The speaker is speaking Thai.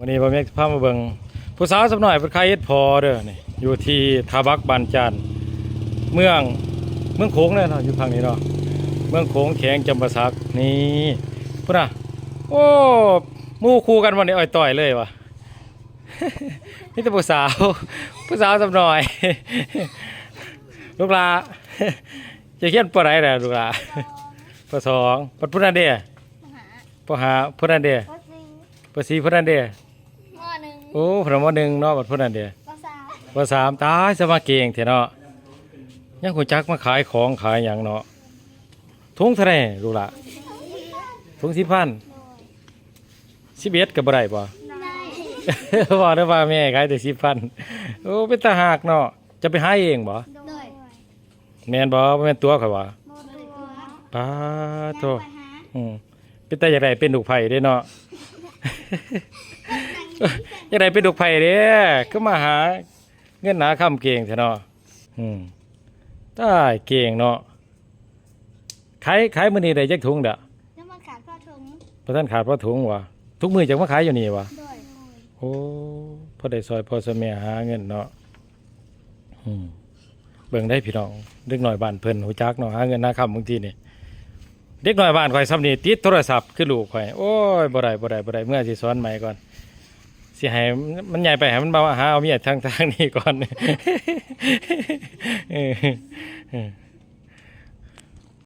วันนี้ผมอยากพามาเบิ่งผู้สาวสักหน่อยเป็นใครเฮ็ดพอเด้อนี่อยู่ที่ทาบักบานจานเมืองโขงเนี่ยเนาะอยู่ฝั่งนี้เนาะเมืองโขงแข็งจำปาสักนี่พุ่นน่ะโอ้หมู่คู่กันวันนี้อ้อยต่อยเลยวะ นี่แต่ผู้สาวสักหน่อย ลูกหลา จะเขียนปอไหนแหละลูกหลาปอสองปอพุ่นนั่นเด้ปอหาพุ่นนั่นเด้ปอสี่พุ่นนั่นเด้ หม้อหนึ่ง โอ้พระมหนึ่งเนาะบัดพุ่นนั่นเด้ ก็สาม ปสามตายสมาเก่งเถอะเนาะยังหูจักมาขายของขายหยังเนาะถุงเท่าไหร่ลูกหล่ะถุง10,000 11ก็บ่ได้บ่ ได้ บ่ได้ว่าแม่ขายแต่10,000โอ้เป็นตาหากเนาะจะไปหาเองบ่ โดย แม่นบ่บ่แม่นตัวข่อยว่า โมตัว ป้าโต ไปหา เป็นตาอยากได้เป็นลูกไผ่เด้เนาะ อยากได้เป็นลูกไผ่เด้ก็มาหาเงินหาค่ำเก่งเถอะเนาะได้เก่งเนาะขายมื้อนี้ได้จักถุงเด้อ น้ำมันขาดพ่อถุง บ่ทันขาดบ่ถุงวะทุกมื้อจักมาขายอยู่นี่วะ โดย โอ้พอได้ซอยพ่อซอยแม่หาเงินเนาะเบิ่งได้พี่น้องเด็กน้อยบ้านเพิ่นฮู้จักเนาะหาเงินหาค่ำบางทีนี่เด็กน้อยบ้านข่อยซ้ำนี่ติดโทรศัพท์คือลูกข่อยโอ้ยบ่ได้เมื่อสิสอนใหม่ก่อนสิให้มันใหญ่ไปให้มันมาหาเอาเมียทางนี้ก่อน เออ